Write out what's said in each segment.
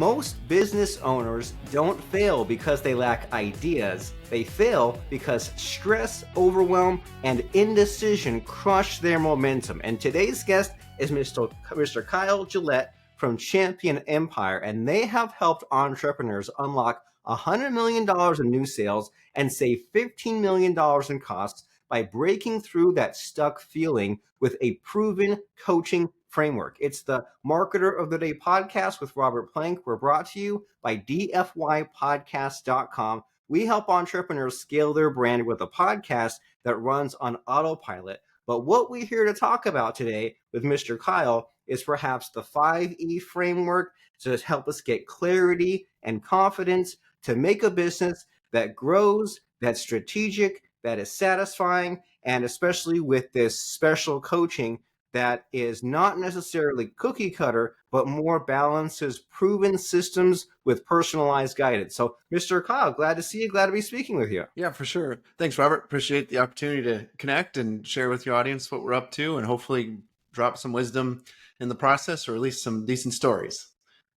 Most business owners don't fail because they lack ideas. They fail because stress, overwhelm, and indecision crush their momentum. And today's guest is Mr. Kyle Gillette from Champion Empire, and they have helped entrepreneurs unlock $100 million in new sales and save $15 million in costs by breaking through that stuck feeling with a proven coaching framework. It's the Marketer of the Day podcast with Robert Plank. We're brought to you by dfypodcast.com. We help entrepreneurs scale their brand with a podcast that runs on autopilot. But what we're here to talk about today with Mr. Kyle is perhaps the 5E framework to help us get clarity and confidence to make a business that grows, that's strategic, that is satisfying, and especially with this special coaching that is not necessarily cookie cutter, but more balances proven systems with personalized guidance. So, Mr. Kyle, glad to see you. Glad to be speaking with you. Yeah, for sure. Thanks, Robert. Appreciate the opportunity to connect and share with your audience what we're up to and hopefully drop some wisdom in the process, or at least some decent stories.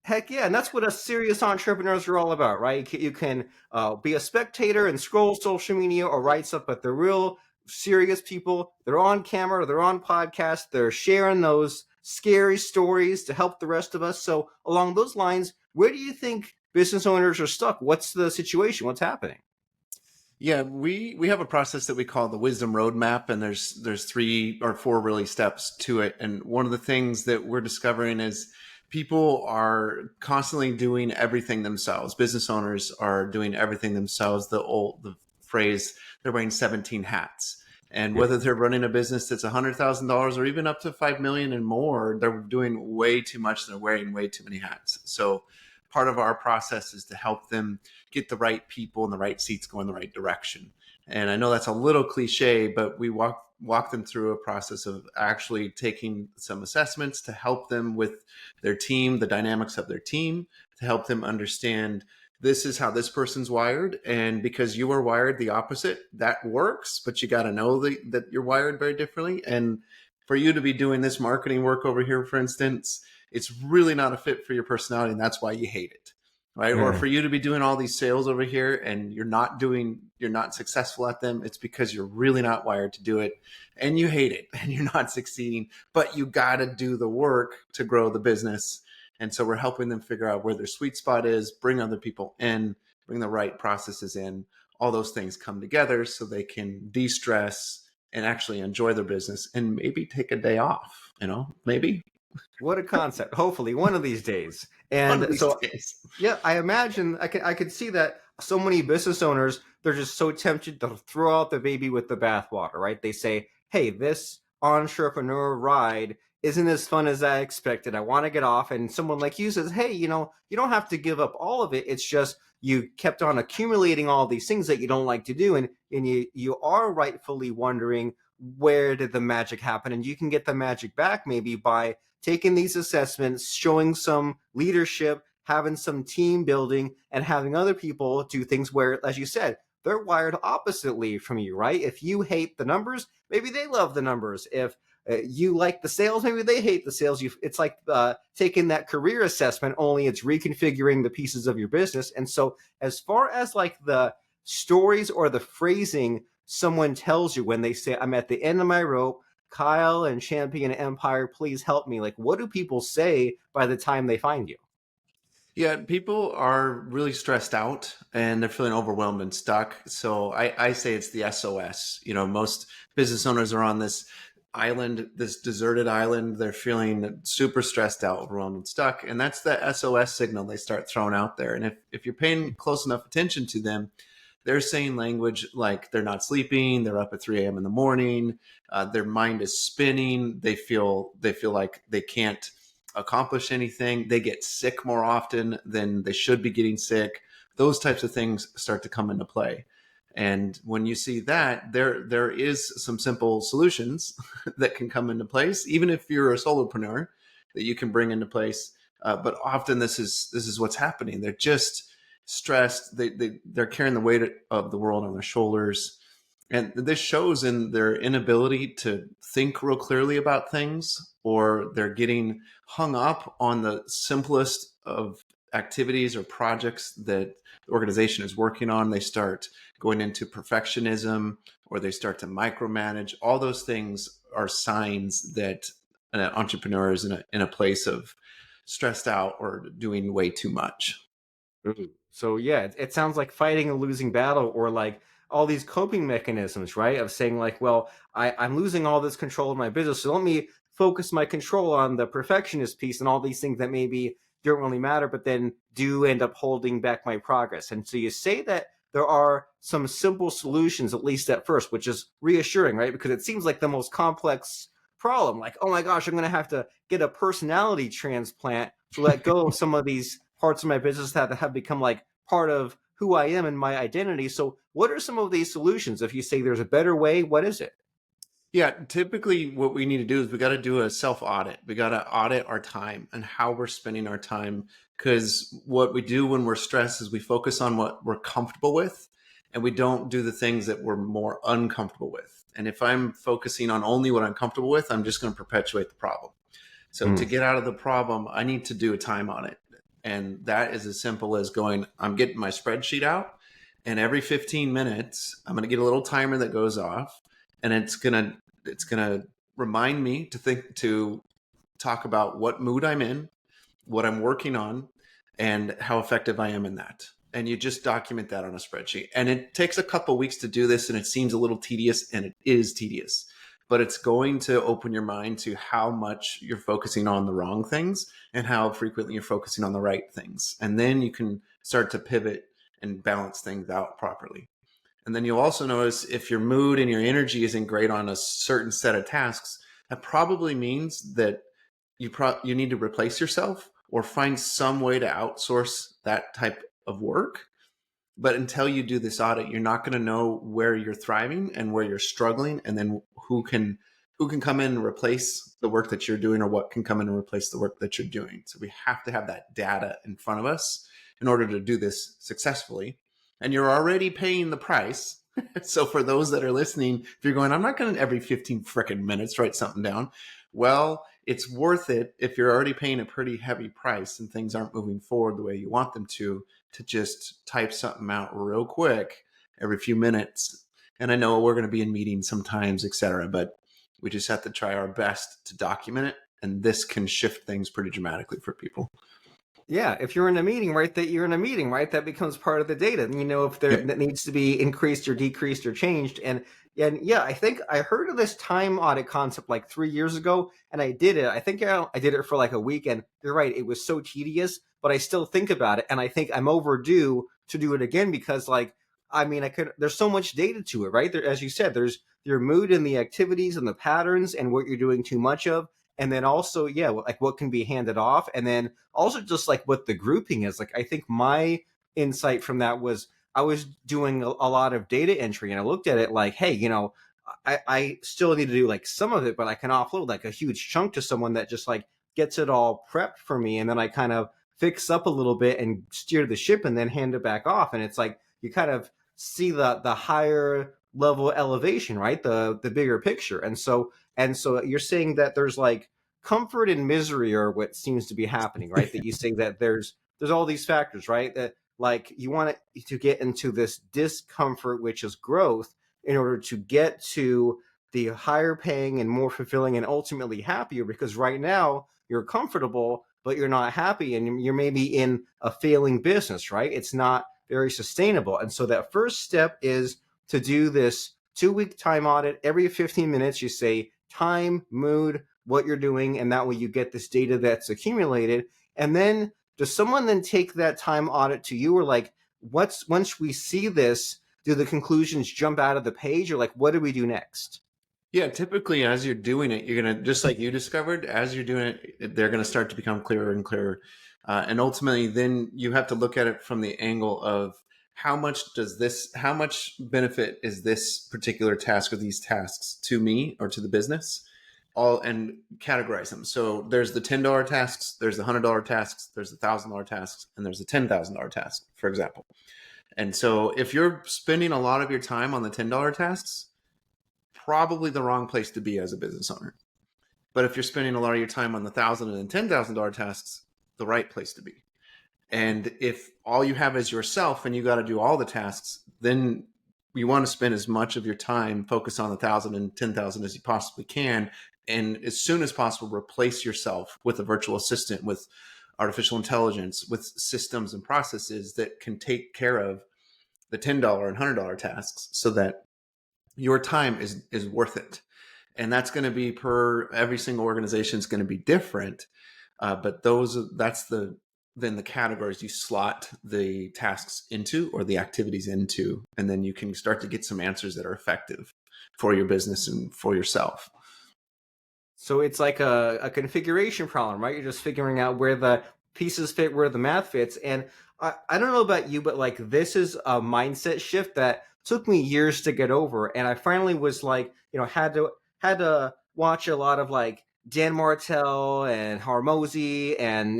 Heck yeah, and that's what us serious entrepreneurs are all about, right? You can be a spectator and scroll social media or write stuff, but the real serious people, they're on camera, they're on podcasts, they're sharing those scary stories to help the rest of us. So along those lines, where do you think business owners are stuck? What's the situation? What's happening? Yeah, we have a process that we call the wisdom roadmap, and there's 3 or 4 really steps to it. And one of the things that we're discovering is people are constantly doing everything themselves. Business owners are doing everything themselves. The phrase, they're wearing 17 hats. And whether they're running a business that's $100,000 or even up to 5 million and more, they're doing way too much. They're wearing way too many hats. So part of our process is to help them get the right people in the right seats going the right direction. And I know that's a little cliche, but we walk them through a process of actually taking some assessments to help them with their team, the dynamics of their team, to help them understand this is how this person's wired. And because you are wired the opposite, that works, but you got to know that you're wired very differently. And for you to be doing this marketing work over here, for instance, it's really not a fit for your personality, and that's why you hate it. Right. Or for you to be doing all these sales over here and you're not successful at them, it's because you're really not wired to do it and you hate it and you're not succeeding, but you got to do the work to grow the business. And so we're helping them figure out where their sweet spot is, bring other people in, bring the right processes in, all those things come together so they can de-stress and actually enjoy their business and maybe take a day off, maybe. What a concept. Hopefully one of these days. And so, yeah, I imagine I could see that so many business owners, they're just so tempted to throw out the baby with the bathwater, right? They say, hey, this entrepreneur ride isn't as fun as I expected. I want to get off. And someone like you says, hey, you don't have to give up all of it. It's just you kept on accumulating all these things that you don't like to do. And you are rightfully wondering, where did the magic happen? And you can get the magic back maybe by taking these assessments, showing some leadership, having some team building, and having other people do things where, as you said, they're wired oppositely from you, right? If you hate the numbers, maybe they love the numbers. If you like the sales, maybe they hate the sales. It's like taking that career assessment, only it's reconfiguring the pieces of your business. And so as far as like the stories or the phrasing someone tells you when they say, I'm at the end of my rope, Kyle and Champion Empire, please help me. Like, what do people say by the time they find you? Yeah, people are really stressed out and they're feeling overwhelmed and stuck. So I say it's the SOS. Most business owners are on this island, this deserted island. They're feeling super stressed out, overwhelmed and stuck. And that's the SOS signal they start throwing out there. And if you're paying close enough attention to them, they're saying language like they're not sleeping, they're up at 3 a.m. in the morning, their mind is spinning, they feel like they can't accomplish anything, they get sick more often than they should be getting sick. Those types of things start to come into play. And when you see that, there is some simple solutions that can come into place, even if you're a solopreneur, that you can bring into place. But often this is what's happening. They're just stressed. They're carrying the weight of the world on their shoulders. And this shows in their inability to think real clearly about things, or they're getting hung up on the simplest of activities or projects that the organization is working on, they start going into perfectionism or they start to micromanage. All those things are signs that an entrepreneur is in a place of stressed out or doing way too much. Ooh. So yeah, it sounds like fighting a losing battle, or like all these coping mechanisms, right? Of saying like, well, I'm losing all this control of my business, so let me focus my control on the perfectionist piece and all these things that maybe don't really matter, but then do end up holding back my progress. And so you say that there are some simple solutions, at least at first, which is reassuring, right? Because it seems like the most complex problem. Like, oh my gosh, I'm going to have to get a personality transplant to let go of some of these parts of my business that have become like part of who I am and my identity. So, what are some of these solutions? If you say there's a better way, what is it? Yeah, typically what we need to do is we got to do a self audit. We got to audit our time and how we're spending our time. Because what we do when we're stressed is we focus on what we're comfortable with and we don't do the things that we're more uncomfortable with. And if I'm focusing on only what I'm comfortable with, I'm just going to perpetuate the problem. So to Mm. get out of the problem, I need to do a time audit. And that is as simple as going, I'm getting my spreadsheet out, and every 15 minutes, I'm going to get a little timer that goes off, and it's gonna remind me to talk about what mood I'm in, what I'm working on, and how effective I am in that. And you just document that on a spreadsheet. And it takes a couple weeks to do this, and it seems a little tedious, and it is tedious. But it's going to open your mind to how much you're focusing on the wrong things and how frequently you're focusing on the right things. And then you can start to pivot and balance things out properly. And then you'll also notice if your mood and your energy isn't great on a certain set of tasks, that probably means that you need to replace yourself or find some way to outsource that type of work. But until you do this audit, you're not going to know where you're thriving and where you're struggling, and then who can come in and replace the work that you're doing, or what can come in and replace the work that you're doing. So we have to have that data in front of us in order to do this successfully. And you're already paying the price. So for those that are listening, if you're going, I'm not going to every 15 frickin' minutes write something down. Well, it's worth it if you're already paying a pretty heavy price and things aren't moving forward the way you want them to just type something out real quick every few minutes. And I know we're going to be in meetings sometimes, etc., but we just have to try our best to document it. And this can shift things pretty dramatically for people. Yeah, if you're in a meeting, right, that you're in a meeting, right, that becomes part of the data. And you know if there Yep. that needs to be increased or decreased or changed. And yeah, I think I heard of this time audit concept like 3 years ago, and I did it. I think I did it for like a week, and you're right, it was so tedious, but I still think about it, and I think I'm overdue to do it again because like I mean, I could. There's so much data to it, right? There, as you said, there's your mood and the activities and the patterns and what you're doing too much of, and then also, yeah, like what can be handed off, and then also just like what the grouping is. Like I think my insight from that was I was doing a lot of data entry, and I looked at it like, hey, I still need to do like some of it, but I can offload like a huge chunk to someone that just like gets it all prepped for me, and then I kind of fix up a little bit and steer the ship and then hand it back off. And it's like you kind of see the higher level elevation, right? The bigger picture. And so you're saying that there's like comfort and misery are what seems to be happening, right? That you say that there's all these factors, right? That like you want to get into this discomfort, which is growth, in order to get to the higher paying and more fulfilling and ultimately happier. Because right now you're comfortable, but you're not happy, and you're maybe in a failing business, right? It's not very sustainable. And so that first step is to do this 2 week time audit. Every 15 minutes, you say time, mood, what you're doing, and that way you get this data that's accumulated. And then does someone then take that time audit to you, or like once we see this, do the conclusions jump out of the page, or like what do we do next? Yeah, typically as you're doing it, you're going to, just like you discovered, as you're doing it, they're going to start to become clearer and clearer. And ultimately, then you have to look at it from the angle of how much benefit is this particular task or these tasks to me or to the business, all, and categorize them. So there's the $10 tasks, there's the $100 tasks, there's the $1,000 tasks, and there's the $10,000 task, for example. And so if you're spending a lot of your time on the $10 tasks, probably the wrong place to be as a business owner. But if you're spending a lot of your time on the $1,000 and $10,000 tasks, the right place to be. And if all you have is yourself and you got to do all the tasks, then you want to spend as much of your time focus on 1,000 and 10,000 as you possibly can. And as soon as possible, replace yourself with a virtual assistant, with artificial intelligence, with systems and processes that can take care of the $10 and $100 tasks so that your time is worth it. And that's going to be per every single organization is going to be different. But then the categories you slot the tasks into or the activities into, and then you can start to get some answers that are effective for your business and for yourself. So it's like a configuration problem, right? You're just figuring out where the pieces fit, where the math fits. And I don't know about you, but like this is a mindset shift that took me years to get over. And I finally was like, had to watch a lot of like Dan Martell and Hormozy and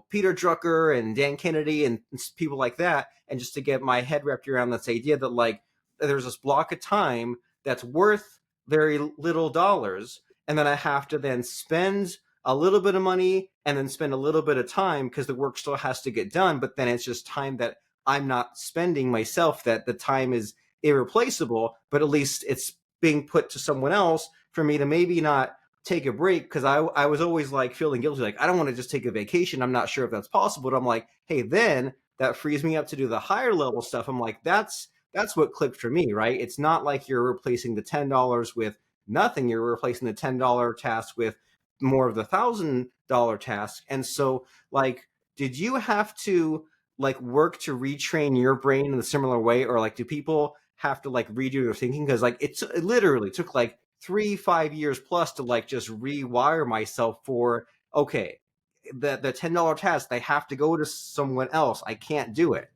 Peter Drucker and Dan Kennedy and people like that, and just to get my head wrapped around this idea that like there's this block of time that's worth very little dollars, and then I have to then spend a little bit of money and then spend a little bit of time because the work still has to get done, but then it's just time that I'm not spending myself, that the time is irreplaceable, but at least it's being put to someone else for me to maybe not take a break, because I was always like feeling guilty, like I don't want to just take a vacation, I'm not sure if that's possible, but I'm like, hey, then that frees me up to do the higher level stuff. I'm like, that's what clicked for me, right? It's not like you're replacing the $10 with nothing, you're replacing the $10 task with more of the $1,000 task. And so like, did you have to like work to retrain your brain in a similar way, or like do people have to like redo their thinking? Because like it literally took like 3-5 years plus to like just rewire myself for, okay, the $10 task, they have to go to someone else, I can't do it.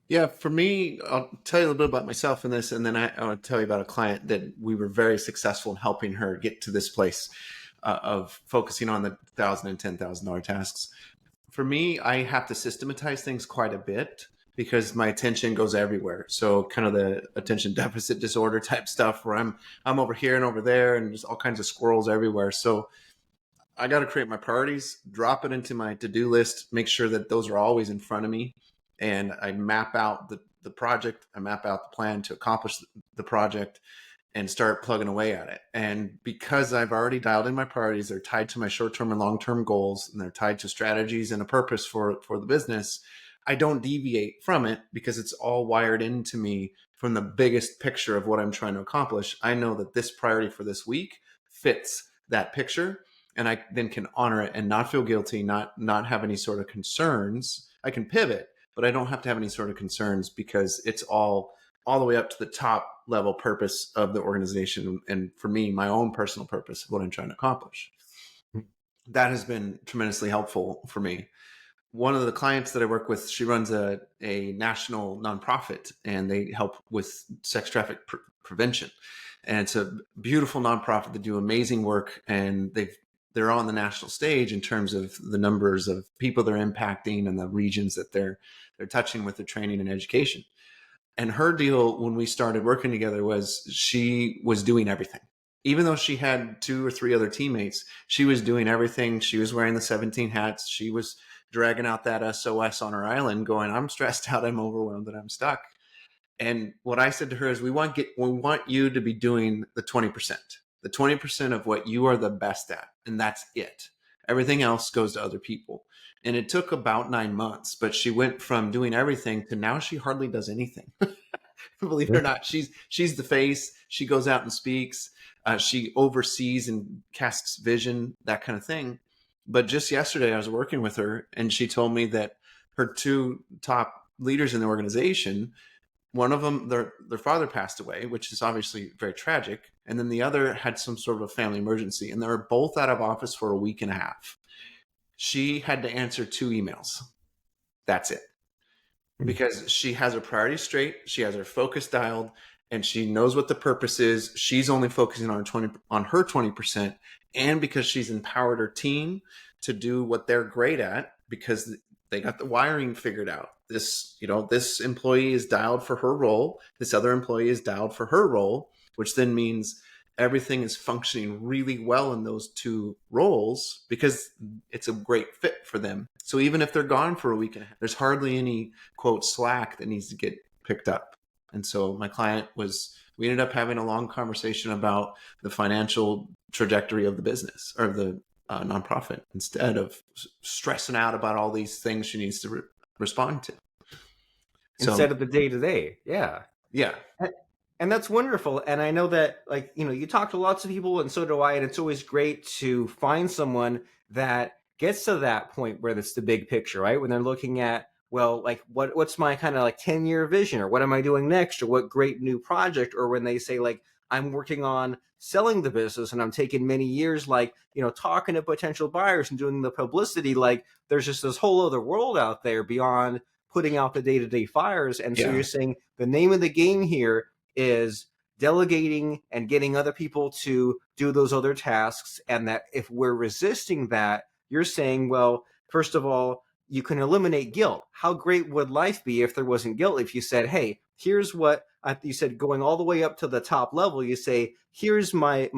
Yeah, for me, I'll tell you a little bit about myself in this, and then I want to tell you about a client that we were very successful in helping her get to this place of focusing on the $1,000 and $10,000 tasks. For me, I have to systematize things quite a bit because my attention goes everywhere. So kind of the attention deficit disorder type stuff where I'm over here and over there and just all kinds of squirrels everywhere. So I got to create my priorities, drop it into my to-do list, make sure that those are always in front of me. And I map out the project, I map out the plan to accomplish the project and start plugging away at it. And because I've already dialed in my priorities, they're tied to my short-term and long-term goals, and they're tied to strategies and a purpose for the business. I don't deviate from it because it's all wired into me from the biggest picture of what I'm trying to accomplish. I know that this priority for this week fits that picture, and I then can honor it and not feel guilty, not have any sort of concerns. I can pivot, but I don't have to have any sort of concerns because it's all the way up to the top level purpose of the organization. And for me, my own personal purpose of what I'm trying to accomplish. That has been tremendously helpful for me. One of the clients that I work with, she runs a national nonprofit, and they help with sex traffic prevention. And it's a beautiful nonprofit that do amazing work. And they're on the national stage in terms of the numbers of people they're impacting and the regions that they're touching with their training and education. And her deal when we started working together was she was doing everything. Even though she had 2 or 3 other teammates, she was doing everything. She was wearing the 17 hats. She was dragging out that SOS on her island going, I'm stressed out, I'm overwhelmed, and I'm stuck. And what I said to her is we want you to be doing the 20%. The 20% of what you are the best at, and that's it. Everything else goes to other people. And it took about 9 months, but she went from doing everything to now she hardly does anything. Believe it or not, she's the face. She goes out and speaks. She oversees and casts vision, that kind of thing. But just yesterday, I was working with her, and she told me that her 2 top leaders in the organization, one of them, their father passed away, which is obviously very tragic. And then the other had some sort of a family emergency, and they were both out of office for a week and a half. She had to answer 2 emails. That's it. Because she has her priorities straight, she has her focus dialed, and she knows what the purpose is. She's only focusing on her 20%, and because she's empowered her team to do what they're great at because they got the wiring figured out. This employee is dialed for her role, this other employee is dialed for her role, which then means everything is functioning really well in those two roles because it's a great fit for them. So even if they're gone for a week and a half, there's hardly any quote slack that needs to get picked up. And so my client we ended up having a long conversation about the financial trajectory of the business or the nonprofit instead of stressing out about all these things she needs to respond to. Instead of the day to day. Yeah. Yeah. And that's wonderful. And I know that, like, you talk to lots of people, and so do I, and it's always great to find someone that gets to that point where it's the big picture, right? When they're looking at, well, like, what's my kind of like 10-year vision, or what am I doing next, or what great new project, or when they say, like, I'm working on selling the business and I'm taking many years, like, talking to potential buyers and doing the publicity, like, there's just this whole other world out there beyond putting out the day-to-day fires. And so you're saying the name of the game here is delegating and getting other people to do those other tasks. And that if we're resisting that, you're saying, well, first of all, you can eliminate guilt. How great would life be if there wasn't guilt? If you said, hey, here's what you said, going all the way up to the top level, you say, here's my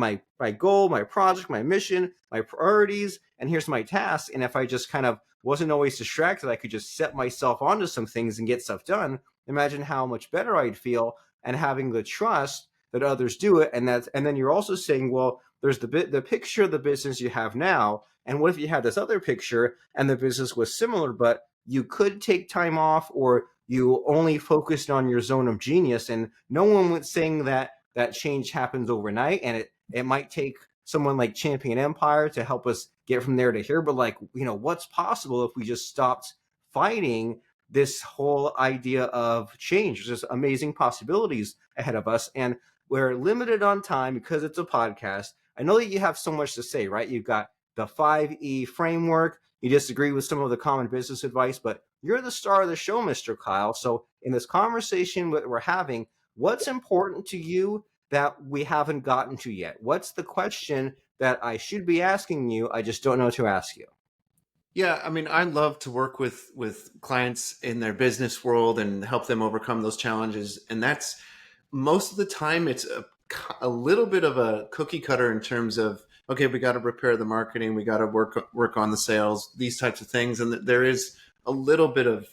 goal, my project, my mission, my priorities, and here's my task. And if I just kind of wasn't always distracted, I could just set myself onto some things and get stuff done. Imagine how much better I'd feel, and having the trust that others do it. And then you're also saying, well, there's the picture of the business you have now. And what if you had this other picture and the business was similar, but you could take time off, or you only focused on your zone of genius? And no one was saying that change happens overnight. And it might take someone like Champion Empire to help us get from there to here. But like, what's possible if we just stopped fighting this whole idea of change? There's amazing possibilities ahead of us, and we're limited on time because it's a podcast. I know that you have so much to say, right? You've got the 5E framework. You disagree with some of the common business advice, but you're the star of the show, Mr. Kyle. So in this conversation that we're having, what's important to you that we haven't gotten to yet? What's the question that I should be asking you, I just don't know to ask you? Yeah, I mean, I love to work with clients in their business world and help them overcome those challenges. And that's most of the time it's a little bit of a cookie cutter in terms of, okay, we got to repair the marketing, we got to work on the sales, these types of things. And there is a little bit of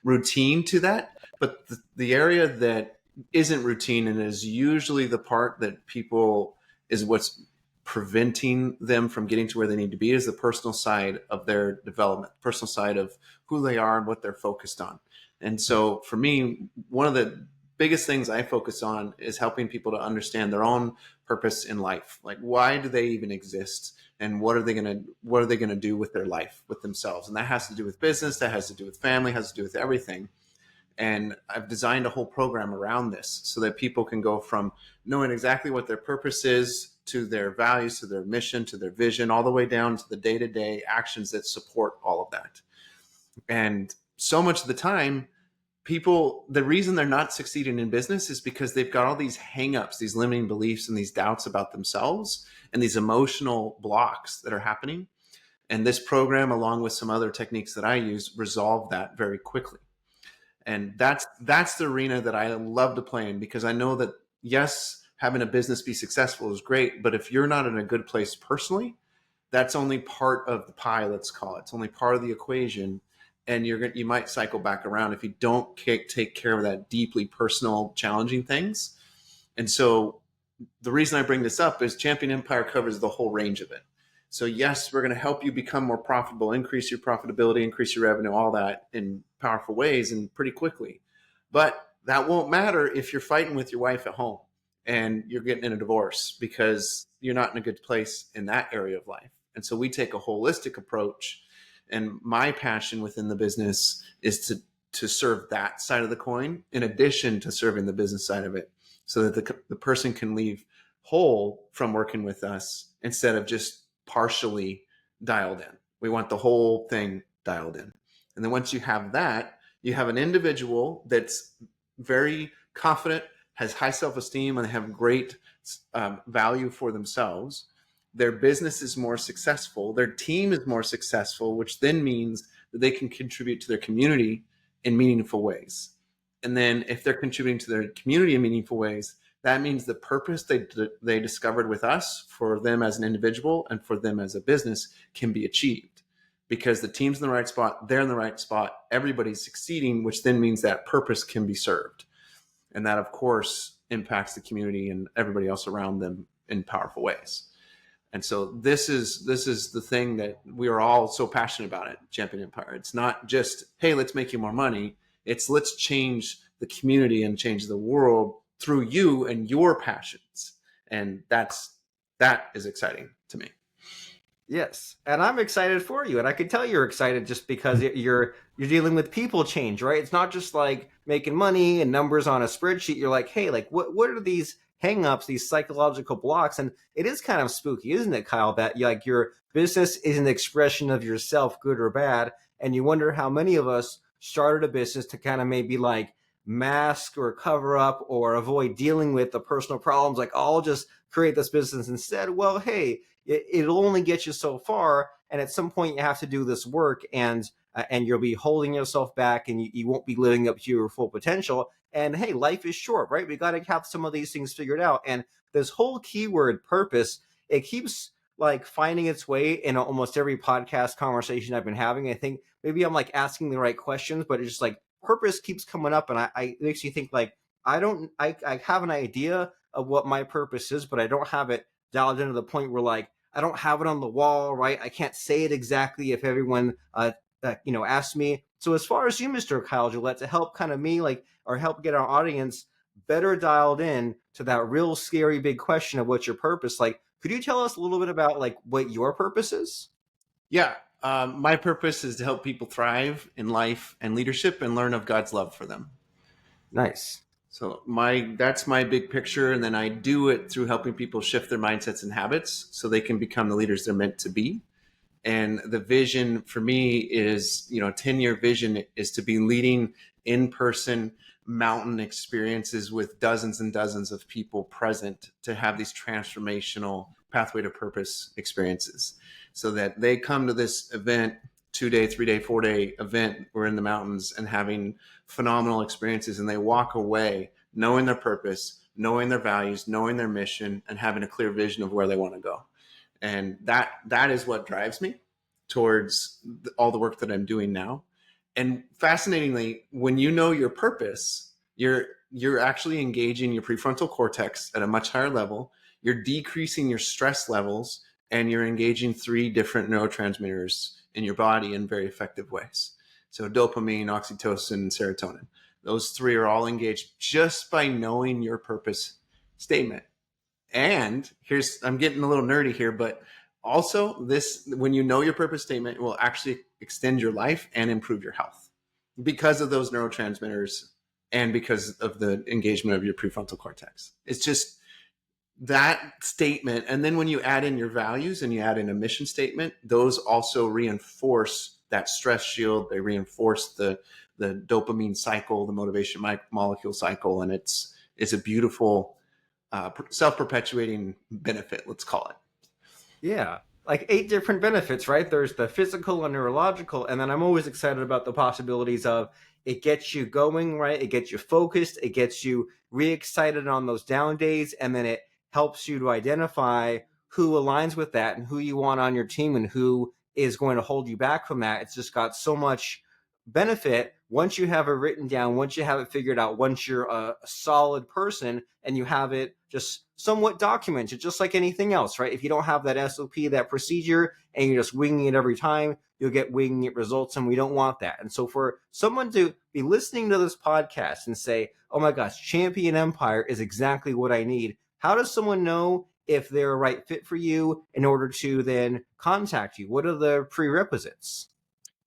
routine to that, but the area that isn't routine and is usually the part that people is what's preventing them from getting to where they need to be is the personal side of their development, personal side of who they are and what they're focused on. And so for me, one of the biggest things I focus on is helping people to understand their own purpose in life. Like, why do they even exist? And what are they going to do with their life, with themselves? And that has to do with business, that has to do with family, has to do with everything. And I've designed a whole program around this so that people can go from knowing exactly what their purpose is, to their values, to their mission, to their vision, all the way down to the day-to-day actions that support all of that. And so much of the time, people, the reason they're not succeeding in business is because they've got all these hangups, these limiting beliefs, and these doubts about themselves, and these emotional blocks that are happening. And this program, along with some other techniques that I use, resolve that very quickly. And that's the arena that I love to play in, because I know that, yes, having a business be successful is great, but if you're not in a good place personally, that's only part of the pie, let's call it. It's only part of the equation. And you might cycle back around if you don't take care of that deeply personal, challenging things. And so the reason I bring this up is Champion Empire covers the whole range of it. So yes, we're going to help you become more profitable, increase your profitability, increase your revenue, all that in powerful ways and pretty quickly. But that won't matter if you're fighting with your wife at home and you're getting in a divorce because you're not in a good place in that area of life. And so we take a holistic approach. And my passion within the business is to serve that side of the coin in addition to serving the business side of it, so that the person can leave whole from working with us instead of just partially dialed in. We want the whole thing dialed in. And then once you have that, you have an individual that's very confident, has high self-esteem, and they have great value for themselves. Their business is more successful, their team is more successful, which then means that they can contribute to their community in meaningful ways. And then if they're contributing to their community in meaningful ways, that means the purpose they discovered with us for them as an individual and for them as a business can be achieved, because the team's in the right spot, they're in the right spot, everybody's succeeding, which then means that purpose can be served. And that, of course, impacts the community and everybody else around them in powerful ways. And so this is the thing that we are all so passionate about at Champion Empire. It's not just, hey, let's make you more money. It's let's change the community and change the world through you and your passions. And that is exciting to me. Yes, and I'm excited for you, and I can tell you're excited just because you're dealing with people change, right? It's not just like making money and numbers on a spreadsheet. You're like, hey, like what are these hangups, these psychological blocks? And it is kind of spooky, isn't it, Kyle? That like your business is an expression of yourself, good or bad, and you wonder how many of us started a business to kind of maybe like mask or cover up or avoid dealing with the personal problems. Like, I'll just create this business instead. Well, hey, it'll only get you so far, and at some point you have to do this work, and you'll be holding yourself back, and you won't be living up to your full potential. And hey, life is short, right? We got to have some of these things figured out. And this whole keyword purpose, it keeps like finding its way in almost every podcast conversation I've been having. I think maybe I'm like asking the right questions, but it's just like purpose keeps coming up, and it makes you think like I have an idea of what my purpose is, but I don't have it dialed into the point where like I don't have it on the wall, right? I can't say it exactly if everyone asks me. So as far as you, Mr. Kyle Gillette, to help kind of me like or help get our audience better dialed in to that real scary big question of what's your purpose, like could you tell us a little bit about like what your purpose is? Yeah. My purpose is to help people thrive in life and leadership and learn of God's love for them. Nice. So that's my big picture. And then I do it through helping people shift their mindsets and habits so they can become the leaders they're meant to be. And the vision for me is, 10-year vision is to be leading in-person mountain experiences with dozens and dozens of people present to have these transformational pathway to purpose experiences, so that they come to this event, 2-day, 3-day, 4-day event, we're in the mountains and having phenomenal experiences, and they walk away knowing their purpose, knowing their values, knowing their mission, and having a clear vision of where they want to go. And that is what drives me towards all the work that I'm doing now. And fascinatingly, when you know your purpose, you're actually engaging your prefrontal cortex at a much higher level. You're decreasing your stress levels, and you're engaging 3 different neurotransmitters in your body in very effective ways. So dopamine, oxytocin, serotonin. Those 3 are all engaged just by knowing your purpose statement. And I'm getting a little nerdy here, but also when you know your purpose statement, it will actually extend your life and improve your health because of those neurotransmitters and because of the engagement of your prefrontal cortex. It's just that statement. And then when you add in your values and you add in a mission statement, those also reinforce that stress shield. They reinforce the dopamine cycle, the motivation molecule cycle. And it's a beautiful self-perpetuating benefit, let's call it. Yeah, like 8 different benefits, right? There's the physical and neurological, and then I'm always excited about the possibilities of it gets you going, right? It gets you focused, it gets you re-excited on those down days, and then it helps you to identify who aligns with that and who you want on your team and who is going to hold you back from that. It's just got so much benefit once you have it written down, once you have it figured out, once you're a solid person and you have it just somewhat documented, just like anything else, right? If you don't have that SOP, that procedure, and you're just winging it every time, you'll get winging it results, and we don't want that. And so for someone to be listening to this podcast and say, oh my gosh, Champion Empire is exactly what I need, how does someone know if they're a right fit for you in order to then contact you? What are the prerequisites?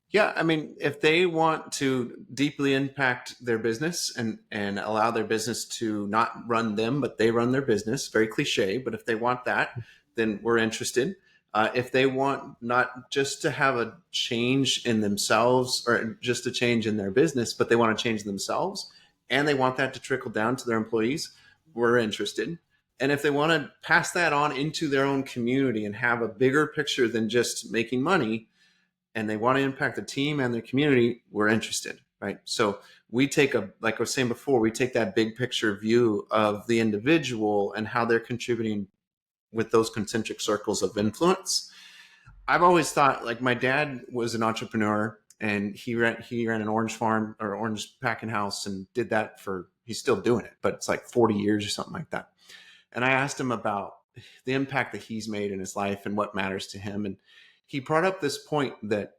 Yeah, I mean, if they want to deeply impact their business and allow their business to not run them, but they run their business, very cliche, but if they want that, then we're interested. If they want not just to have a change in themselves or just a change in their business, but they want to change themselves and they want that to trickle down to their employees, we're interested. And if they want to pass that on into their own community and have a bigger picture than just making money, and they want to impact the team and their community, we're interested. right? So we take like I was saying before, we take that big picture view of the individual and how they're contributing with those concentric circles of influence. I've always thought, like, my dad was an entrepreneur, and he ran an orange farm or orange packing house, and did that he's still doing it, but it's like 40 years or something like that. And I asked him about the impact that he's made in his life and what matters to him. And he brought up this point that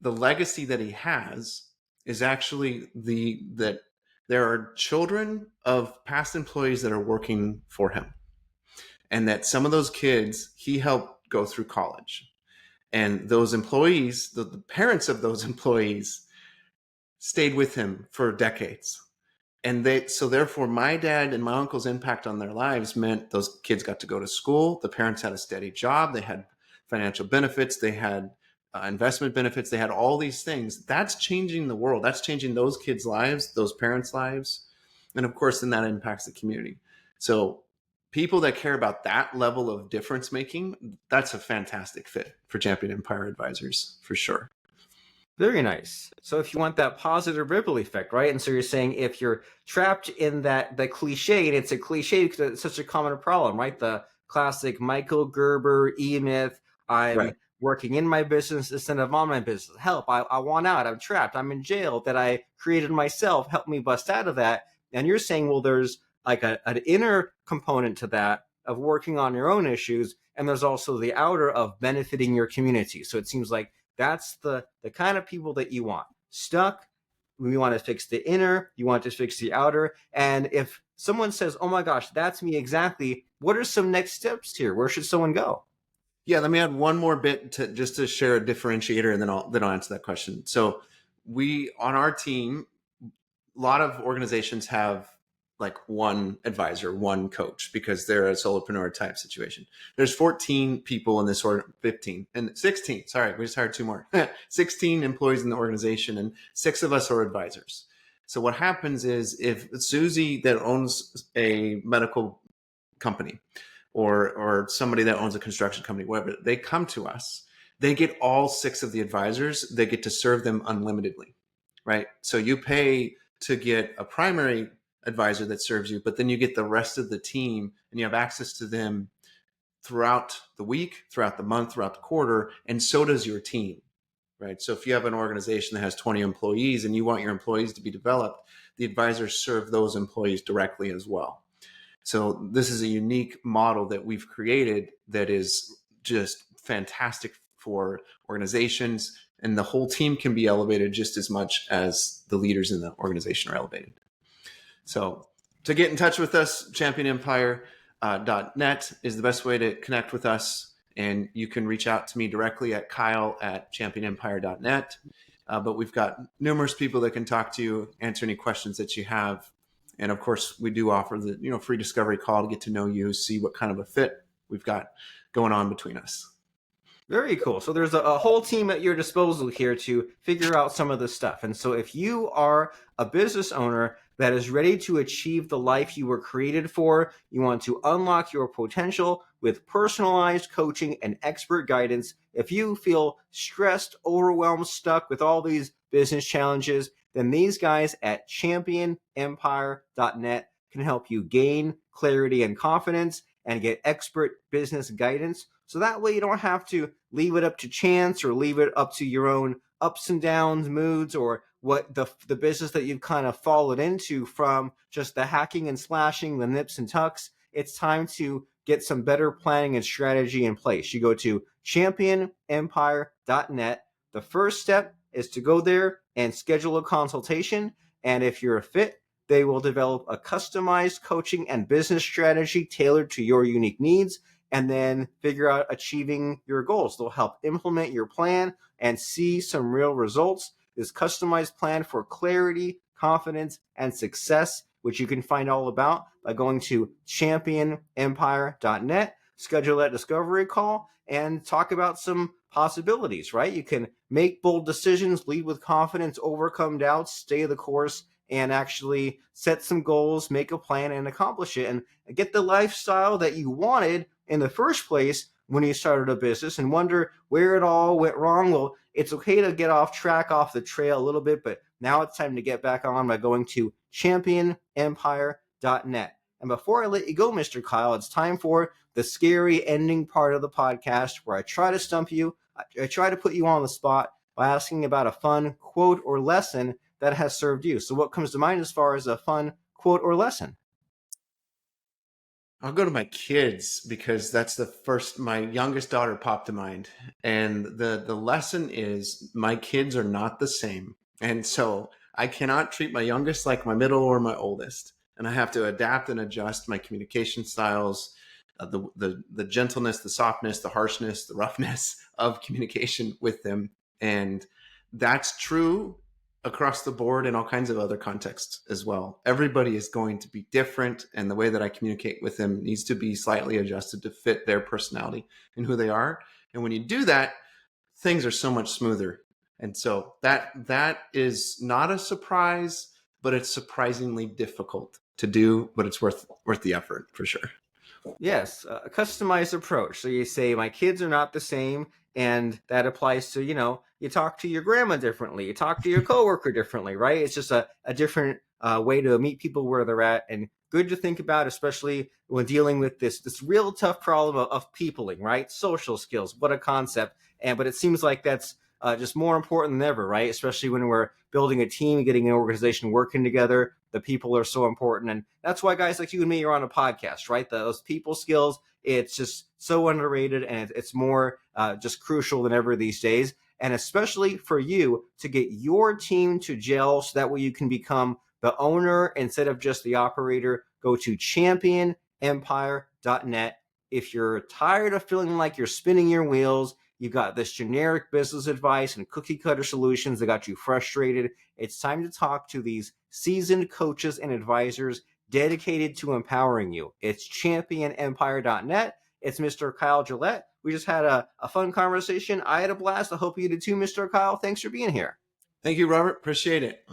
the legacy that he has is actually that there are children of past employees that are working for him, and that some of those kids he helped go through college, and those employees, the parents of those employees, stayed with him for decades. And so therefore my dad and my uncle's impact on their lives meant those kids got to go to school. The parents had a steady job. They had financial benefits. They had investment benefits. They had all these things. That's changing the world. That's changing those kids' lives, those parents' lives. And of course, then that impacts the community. So people that care about that level of difference making, that's a fantastic fit for Champion Empire advisors, for sure. Very nice. So if you want that positive ripple effect, right? And so you're saying if you're trapped in the cliche, and it's a cliche because it's such a common problem, right? The classic Michael Gerber E-myth, I'm Right. working in my business instead of on my business. Help, I want out, I'm trapped, I'm in jail that I created myself, help me bust out of that. And you're saying, well, there's like an inner component to that of working on your own issues, and there's also the outer of benefiting your community. So it seems like that's the kind of people that you want. Stuck, we want to fix the inner, you want to fix the outer. And if someone says, oh my gosh, that's me exactly, what are some next steps here? Where should someone go? Yeah, let me add one more bit to share a differentiator, and then I'll answer that question. So we, on our team, a lot of organizations have like one advisor, one coach, because they're a solopreneur type situation. There's 14 people in this, or 15 and 16. Sorry, we just hired 2 more. 16 employees in the organization, and 6 of us are advisors. So what happens is, if Susie that owns a medical company, or somebody that owns a construction company, whatever, they come to us, they get all 6 of the advisors, they get to serve them unlimitedly, right? So you pay to get a primary advisor that serves you, but then you get the rest of the team, and you have access to them throughout the week, throughout the month, throughout the quarter, and so does your team, right? So if you have an organization that has 20 employees and you want your employees to be developed, the advisors serve those employees directly as well. So this is a unique model that we've created that is just fantastic for organizations, and the whole team can be elevated just as much as the leaders in the organization are elevated. So to get in touch with us, championempire.net is the best way to connect with us. And you can reach out to me directly at kyle@championempire.net. But we've got numerous people that can talk to you, answer any questions that you have. And of course, we do offer the free discovery call to get to know you, see what kind of a fit we've got going on between us. Very cool. So there's a whole team at your disposal here to figure out some of this stuff. And so if you are a business owner that is ready to achieve the life you were created for, you want to unlock your potential with personalized coaching and expert guidance. If you feel stressed, overwhelmed, stuck with all these business challenges, then these guys at championempire.net can help you gain clarity and confidence and get expert business guidance. So that way you don't have to leave it up to chance or leave it up to your own ups and downs, moods, or what the business that you've kind of fallen into from just the hacking and slashing, the nips and tucks. It's time to get some better planning and strategy in place. You go to championempire.net. The first step is to go there and schedule a consultation. And if you're a fit, they will develop a customized coaching and business strategy tailored to your unique needs, and then figure out achieving your goals. They'll help implement your plan and see some real results. This customized plan for clarity, confidence, and success, which you can find all about by going to championempire.net, schedule that discovery call, and talk about some possibilities, right? You can make bold decisions, lead with confidence, overcome doubts, stay the course, and actually set some goals, make a plan, and accomplish it, and get the lifestyle that you wanted in the first place when you started a business and wonder where it all went wrong. Well, it's okay to get off track, off the trail a little bit, but now it's time to get back on by going to championempire.net. And before I let you go, Mr. Kyle, it's time for the scary ending part of the podcast where I try to stump you. I try to put you on the spot by asking about a fun quote or lesson that has served you. So what comes to mind as far as a fun quote or lesson? I'll go to my kids because that's the first, my youngest daughter popped to mind. And the lesson is my kids are not the same. And so I cannot treat my youngest like my middle or my oldest. And I have to adapt and adjust my communication styles, the gentleness, the softness, the harshness, the roughness of communication with them. And that's true across the board in all kinds of other contexts as well. Everybody is going to be different, and the way that I communicate with them needs to be slightly adjusted to fit their personality and who they are. And when you do that, things are so much smoother. And so that is not a surprise, but it's surprisingly difficult to do, but it's worth the effort for sure. Yes, a customized approach. So you say, my kids are not the same. And that applies to, you talk to your grandma differently, you talk to your coworker differently, right? It's just a different way to meet people where they're at. And good to think about, especially when dealing with this real tough problem of peopling, right? Social skills, what a concept. But it seems like that's just more important than ever, right? Especially when we're building a team, getting an organization working together. The people are so important. And that's why guys like you and me are on a podcast, right? Those people skills, it's just so underrated, and it's more just crucial than ever these days. And especially for you to get your team to gel so that way you can become the owner instead of just the operator. Go to championempire.net. If you're tired of feeling like you're spinning your wheels, you've got this generic business advice and cookie cutter solutions that got you frustrated, it's time to talk to these seasoned coaches and advisors dedicated to empowering you. It's championempire.net. It's Mr. Kyle Gillette. We just had a fun conversation. I had a blast. I hope you did too, Mr. Kyle. Thanks for being here. Thank you, Robert. Appreciate it.